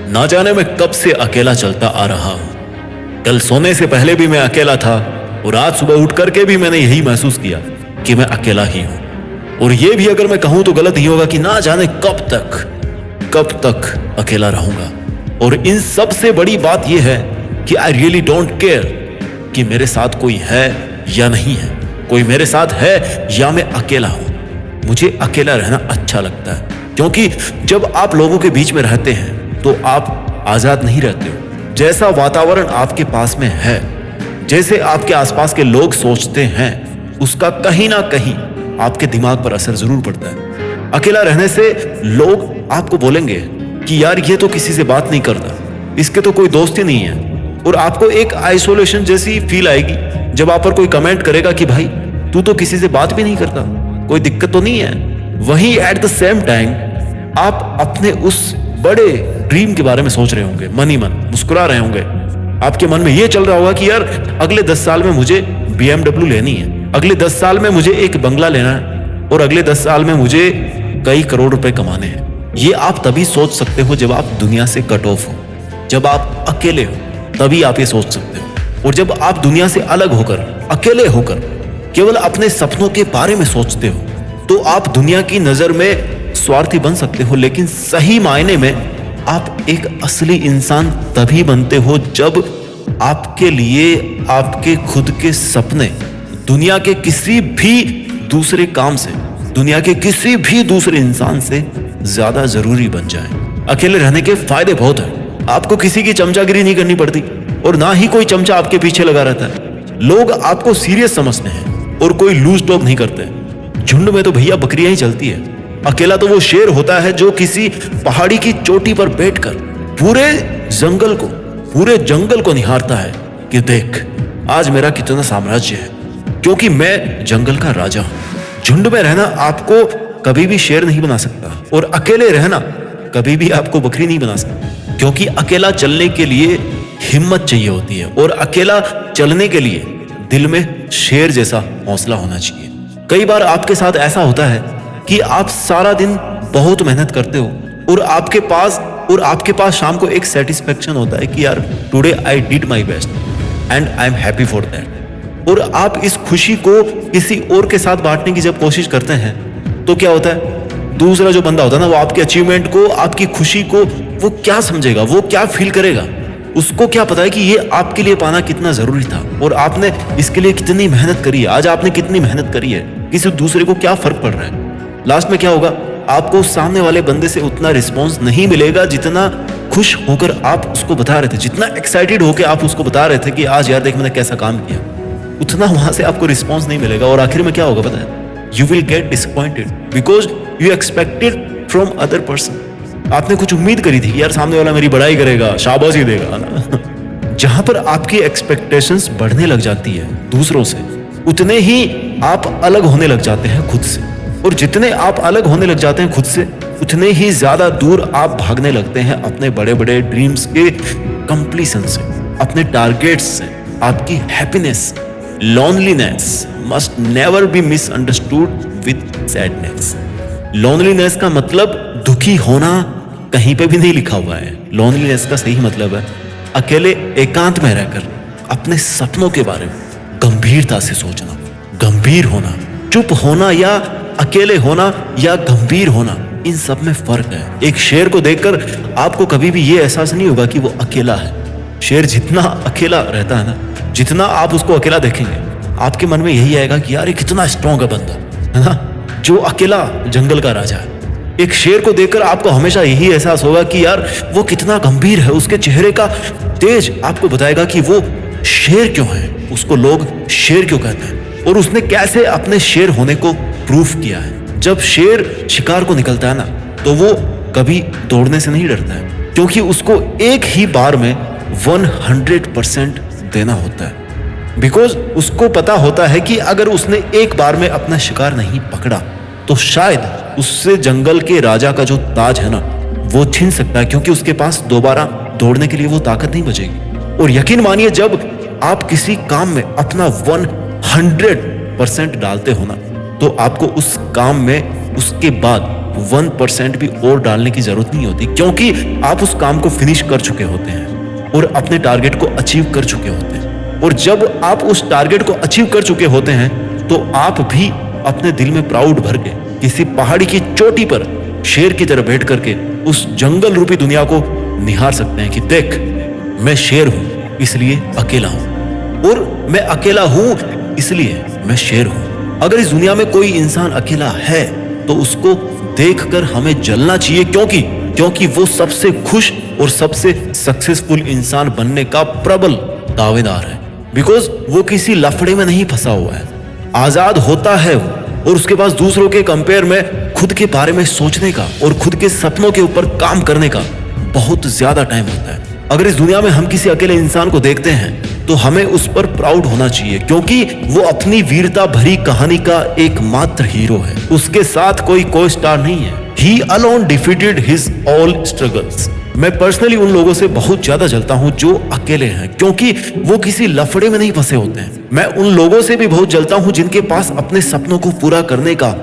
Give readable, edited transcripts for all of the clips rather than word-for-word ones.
ना जाने मैं कब से अकेला चलता आ रहा हूं। कल सोने से पहले भी मैं अकेला था और आज सुबह उठ करके भी मैंने यही महसूस किया कि मैं अकेला ही हूं। और ये भी अगर मैं कहूं तो गलत ही होगा कि ना जाने कब तक अकेला रहूंगा। और इन सब से बड़ी बात यह है कि आई रियली डोंट केयर कि मेरे साथ कोई है या नहीं है, कोई मेरे साथ है या मैं अकेला हूं। मुझे अकेला रहना अच्छा लगता है, क्योंकि जब आप लोगों के बीच में रहते हैं तो आप आजाद नहीं रहते हो। जैसा वातावरण आपके पास में है, जैसे आपके आसपास के लोग सोचते हैं, उसका कहीं ना कहीं आपके दिमाग पर असर जरूर पड़ता है। अकेला रहने से लोग आपको बोलेंगे कि यार ये तो किसी से बात नहीं करता, इसके तो कोई दोस्त ही नहीं है। और आपको एक आइसोलेशन जैसी फील आएगी जब आप पर कोई कमेंट करेगा कि भाई तू तो किसी से बात भी नहीं करता, कोई दिक्कत तो नहीं है। वहीं एट द सेम टाइम आप अपने उस बड़े ड्रीम के बारे में सोच रहे होंगे, मन ही मन मुस्कुरा रहे होंगे। आपके मन में यह चल रहा होगा कि यार अगले 10 साल में मुझे BMW लेनी है, अगले 10 साल में मुझे एक बंगला लेना है और अगले 10 साल में मुझे कई करोड़ रुपए कमाने हैं। ये आप तभी सोच सकते हो जब आप दुनिया से कट ऑफ हो, जब आप अकेले हो, तभी आप ये सोच सकते हो। और जब आप दुनिया से अलग होकर, अकेले होकर केवल अपने सपनों के बारे में सोचते हो, तो आप दुनिया की नजर में स्वार्थी बन सकते हो। लेकिन सही मायने में आप एक असली इंसान तभी बनते हो जब आपके लिए आपके खुद के सपने दुनिया के किसी भी दूसरे काम से, दुनिया के किसी भी दूसरे इंसान से ज्यादा जरूरी बन जाए। अकेले रहने के फायदे बहुत हैं। आपको किसी की चमचागिरी नहीं करनी पड़ती और ना ही कोई चमचा आपके पीछे लगा रहता है। लोग आपको सीरियस समझते हैं और कोई लूज टॉक नहीं करते। झुंड में तो भैया बकरियां ही चलती है। अकेला तो वो शेर होता है जो किसी पहाड़ी की चोटी पर बैठकर पूरे जंगल को निहारता है कि देख आज मेरा कितना साम्राज्य है, क्योंकि मैं जंगल का राजा हूं। झुंड में रहना आपको कभी भी शेर नहीं बना सकता और अकेले रहना कभी भी आपको बकरी नहीं बना सकता, क्योंकि अकेला चलने के लिए हिम्मत चाहिए होती है और अकेला चलने के लिए दिल में शेर जैसा हौसला होना चाहिए। कई बार आपके साथ ऐसा होता है कि आप सारा दिन बहुत मेहनत करते हो और आपके पास शाम को एक सेटिस्फेक्शन होता है कि यार today I did my best and I am happy for that. और आप इस खुशी को किसी और के साथ बांटने की जब कोशिश करते हैं तो क्या होता है, दूसरा जो बंदा होता है ना, वो आपके अचीवमेंट को, आपकी खुशी को वो क्या समझेगा, वो क्या फील करेगा। उसको क्या पता है कि ये आपके लिए पाना कितना जरूरी था और आपने इसके लिए कितनी मेहनत करी है, आज आपने कितनी मेहनत करी है। किसी दूसरे को क्या फर्क पड़ रहा है। लास्ट में क्या होगा, आपको सामने वाले बंदे से उतना रिस्पॉन्स नहीं मिलेगा जितना खुश होकर आप उसको बता रहे थे, जितना एक्साइटेड होकर आप उसको बता रहे थे कि आज यार देख मैंने कैसा काम किया, उतना वहां से आपको रिस्पॉन्स नहीं मिलेगा। और आखिर में क्या होगा पता है, you will get disappointed because you expected from other person. आपने कुछ उम्मीद करी थी कि यार सामने वाला मेरी बड़ाई करेगा, शाबाशी देगा ना। जहां पर आपकी एक्सपेक्टेशंस बढ़ने लग जाती है दूसरों से, उतने ही आप अलग होने लग जाते हैं खुद से। और जितने आप अलग होने लग जाते हैं खुद से, उतने ही ज्यादा दूर आप भागने लगते हैं अपने बड़े बड़े ड्रीम्स के कंप्लीशन से, अपने टारगेट्स से। आपकी happiness, loneliness must never be misunderstood with sadness. Loneliness का मतलब दुखी होना कहीं पे भी नहीं लिखा हुआ है। लोनलीनेस का सही मतलब है अकेले एकांत में रहकर अपने सपनों के बारे में गंभीरता से सोचना। गंभीर होना, चुप होना या अकेले होना या गंभीर होना, इन सब में फर्क है। एक शेर को देखकर आपको कभी भी ये एहसास नहीं होगा कि वो अकेला है। शेर जितना अकेला रहता है ना, जितना आप उसको अकेला देखेंगे, आपके मन में यही आएगा कि यार ये कितना स्ट्रॉन्ग है बंदा, है ना, जो अकेला जंगल का राजा है। एक शेर को देखकर आपको हमेशा यही एहसास होगा कि यार वो कितना गंभीर है। उसके चेहरे का तेज आपको बताएगा कि वो शेर क्यों है, उसको लोग शेर क्यों कहते हैं और उसने कैसे अपने शेर होने को प्रूफ किया है। जब शेर शिकार को निकलता है ना, तो वो कभी दौड़ने से नहीं डरता है, क्योंकि उसको एक ही बार में 100% देना होता है। बिकॉज उसको पता होता है कि अगर उसने एक बार में अपना शिकार नहीं पकड़ा तो शायद उससे जंगल के राजा का जो ताज है ना, वो छीन सकता है, क्योंकि उसके पास दोबारा दौड़ने के लिए वो ताकत नहीं बचेगी। और यकीन मानिए, जब आप किसी काम में अपना 100% डालते हो ना, तो आपको उस काम में उसके बाद 1% भी और डालने की जरूरत नहीं होती, क्योंकि आप उस काम को फिनिश कर चुके होते हैं और अपने टारगेट को अचीव कर चुके होते हैं। और जब आप उस टारगेट को अचीव कर चुके होते हैं तो आप भी अपने दिल में प्राउड भर के किसी पहाड़ी की चोटी पर शेर की तरह बैठ करके उस जंगल रूपी दुनिया को निहार सकते हैं कि देख, मैं शेर हूं इसलिए अकेला हूं, और मैं अकेला हूं इसलिए मैं शेर हूं। अगर इस दुनिया में कोई इंसान अकेला है तो उसको देखकर हमें जलना चाहिए, क्योंकि वो सबसे खुश और सबसे सक्सेसफुल इंसान बनने का प्रबल दावेदार है। बिकॉज वो किसी लफड़े में नहीं फंसा हुआ है, आजाद होता है वो, और उसके पास दूसरों के कंपेयर में खुद के बारे में सोचने का और खुद के सपनों के ऊपर काम करने का बहुत ज्यादा टाइम होता है। अगर इस दुनिया में हम किसी अकेले इंसान को देखते हैं तो हमें उस पर प्राउड होना चाहिए, क्योंकि वो अपनी वीरता भरी कहानी का एकमात्र हीरो है। उसके साथ कोई को स्टार नहीं है। He alone defeated his all struggles। मैं पर्सनली उन लोगों से बहुत ज्यादा जलता हूं जो अकेले हैं, क्योंकि वो किसी लफड़े में नहीं फंसे होते हैं। मैं उन लोगों से भी बहुत जलता हूं जिनके पास अपने सपनों को पूरा करने का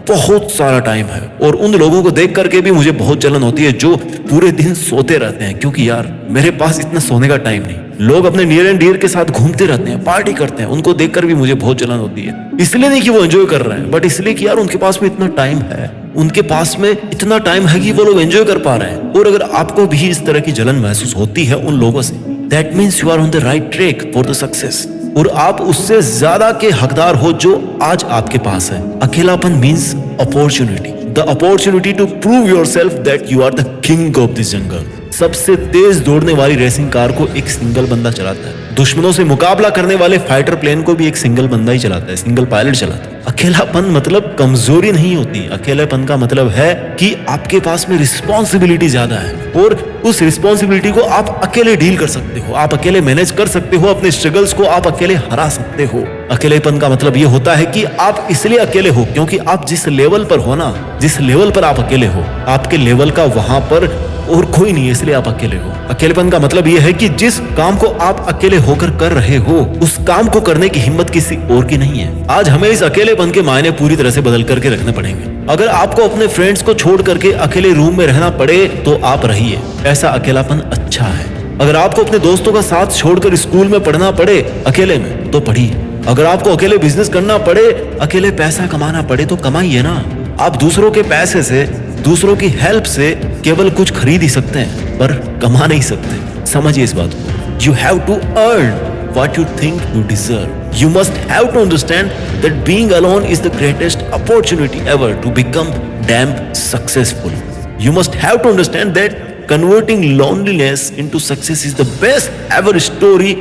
बहुत सारा टाइम है, और उन लोगों को देख करके भी मुझे बहुत जलन होती है जो पूरे दिन सोते रहते हैं, क्योंकि यार मेरे पास इतना सोने का टाइम नहीं। लोग अपने नियर एंड डियर के साथ घूमते रहते हैं, पार्टी करते हैं, उनको देखकर भी मुझे बहुत जलन होती है। इसलिए नहीं कि वो एंजॉय कर रहे हैं, बट इसलिए कि यार उनके पास में इतना टाइम है, उनके पास में इतना टाइम है कि वो लोग एंजॉय कर पा रहे हैं। और अगर आपको भी इस तरह की जलन महसूस होती है उन लोगों से, that means you are on the right track for the success, और आप उससे ज्यादा के हकदार हो जो आज आपके पास है। अकेलापन means opportunity, the opportunity to prove yourself that you are the king of this jungle. सबसे तेज दौड़ने वाली रेसिंग कार को एक सिंगल बंदा चलाता है। दुश्मनों से मुकाबला करने वाले फाइटर प्लेन को भी एक सिंगल बंदा ही चलाता है, सिंगल पायलट चलाता है। अकेलापन मतलब कमजोरी नहीं होती। अकेलेपन का मतलब है कि आपके पास में रिस्पॉन्सिबिलिटी ज्यादा है, और उस रिस्पॉन्सिबिलिटी को आप अकेले डील कर सकते हो, आप अकेले मैनेज कर सकते हो, अपने स्ट्रगल्स को आप अकेले हरा सकते हो। अकेलेपन का मतलब ये होता है कि आप इसलिए अकेले हो क्योंकि आप जिस लेवल पर हो ना, जिस लेवल पर आप अकेले हो, आपके लेवल का वहां पर और कोई नहीं है, इसलिए आप अकेले हो। अकेलेपन का मतलब यह है कि जिस काम को आप अकेले होकर कर रहे हो, उस काम को करने की हिम्मत किसी और की नहीं है। आज हमें इस अकेलेपन के मायने पूरी तरह से बदल करके रखने पड़ेंगे। अगर आपको अपने फ्रेंड्स को छोड़ करके अकेले रूम में रहना पड़े तो आप रहिए, ऐसा अकेलापन अच्छा है। अगर आपको अपने दोस्तों का साथ छोड़कर स्कूल में पढ़ना पड़े अकेले में तो पढ़िए। अगर आपको अकेले बिजनेस करना पड़े, अकेले पैसा कमाना पड़े तो कमाइए ना। आप दूसरों के पैसे से, दूसरों की हेल्प से केवल कुछ खरीद ही सकते हैं पर कमा नहीं सकते। समझिए इस बात को। You have to earn what you think you deserve. You must have to understand that being alone is the greatest opportunity ever to become damn successful. You must have to understand that converting loneliness into success is the best ever story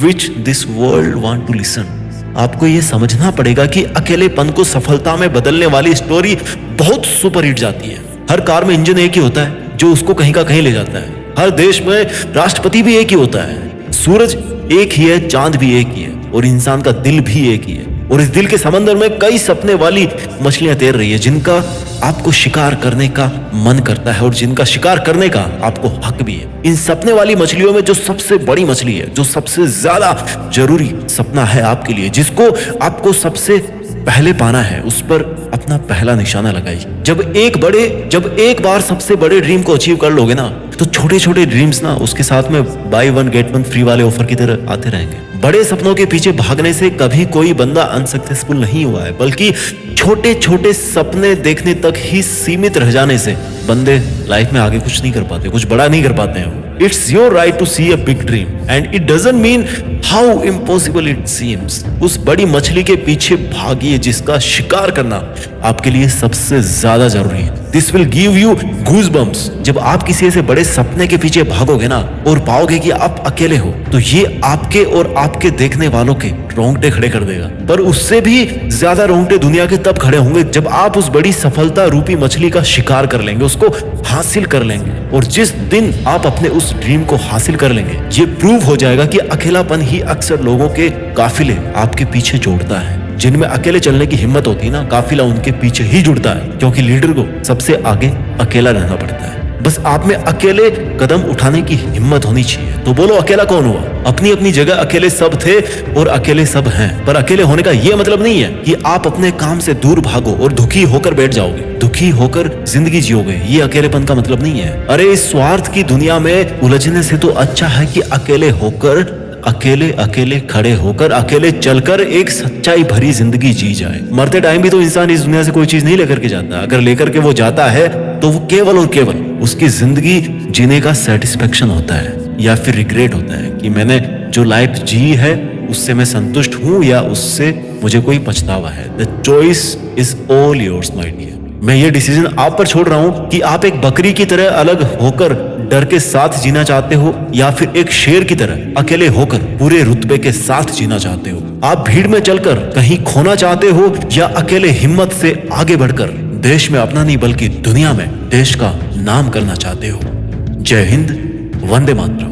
which this world want to listen. आपको ये समझना पड़ेगा कि अकेलेपन को सफलता में बदलने वाली स्टोरी बहुत सुपर हिट जाती है। हर कार में इंजन एक ही होता है जो उसको कहीं का कहीं ले जाता है। हर देश में राष्ट्रपति भी एक ही होता है। सूरज एक ही है, चांद भी एक ही है, और इंसान का दिल भी एक ही है। और इस दिल के समंदर में कई सपने वाली मछलियां तैर रही है जिनका आपको शिकार करने का मन करता है और जिनका शिकार करने का आपको हक भी है। इन सपने वाली मछलियों में जो सबसे बड़ी मछली है, जो सबसे ज्यादा जरूरी सपना है आपके लिए, जिसको आपको सबसे पहले पाना है, उस पर अपना पहला निशाना लगाइए। जब एक बार सबसे बड़े ड्रीम को अचीव कर लोगे ना, तो छोटे छोटे ड्रीम्स ना उसके साथ में by one get one free वाले ऑफर की तरह आते रहेंगे। बड़े सपनों के पीछे भागने से कभी कोई बंदा अनसक्सेसफुल नहीं हुआ है, बल्कि छोटे छोटे सपने देखने तक ही सीमित रह जाने से बंदे लाइफ में आगे कुछ नहीं कर पाते, कुछ बड़ा नहीं कर पाते हैं। It's your right to see a big dream and it doesn't mean how impossible it seems. उस बड़ी मछली के पीछे भागिए जिसका शिकार करना आपके लिए सबसे ज्यादा जरूरी है। This will give you goosebumps. जब आप किसी ऐसे बड़े सपने के पीछे भागोगे ना और पाओगे कि आप अकेले हो, तो ये आपके और आपके देखने वालों के रोंगटे खड़े कर देगा। पर उससे भी ज्यादा रोंगटे दुनिया के तब खड़े होंगे जब आप उस बड़ी सफलता रूपी मछली का शिकार कर लेंगे, उसको हासिल कर लेंगे। और जिस दिन आप अपने उस ड्रीम को हासिल कर लेंगे, ये प्रूव हो जाएगा कि अकेलापन ही अक्सर लोगों के काफिले आपके पीछे जोड़ता है। जिनमें अकेले चलने की हिम्मत होती है ना, काफिला उनके पीछे ही जुड़ता है, क्योंकि लीडर को सबसे आगे अकेला रहना पड़ता है। बस आप में अकेले कदम उठाने की हिम्मत होनी चाहिए। तो बोलो अकेला कौन हुआ? अपनी अपनी जगह अकेले सब थे और अकेले सब हैं। पर अकेले होने का यह मतलब नहीं है कि आप अपने काम से दूर भागो और दुखी होकर बैठ जाओगे, दुखी होकर जिंदगी जियोगे। ये अकेलेपन का मतलब नहीं है। अरे इस स्वार्थ की दुनिया में उलझने से तो अच्छा है कि अकेले होकर, अकेले अकेले खड़े होकर, अकेले चलकर एक सच्चाई भरी जिंदगी जी जाए। मरते टाइम भी तो इंसान इस दुनिया से कोई चीज नहीं लेकर के जाता। अगर लेकर के वो जाता है तो वो केवल और केवल उसकी जिंदगी जीने का सेटिस्फेक्शन होता है या फिर रिग्रेट होता है कि मैंने जो लाइफ जी है उससे मैं संतुष्ट हूं या उससे मुझे कोई पछतावा है। The choice is all yours my dear. मैं ये डिसीजन आप पर छोड़ रहा हूं कि आप एक बकरी की तरह अलग होकर डर के साथ जीना चाहते हो या फिर एक शेर की तरह अकेले होकर पूरे रुतबे के साथ जीना चाहते हो। आप भीड़ में चलकर कहीं खोना चाहते हो या अकेले हिम्मत से आगे बढ़कर देश में अपना नहीं बल्कि दुनिया में देश का नाम करना चाहते हो। जय हिंद, वंदे मातरम।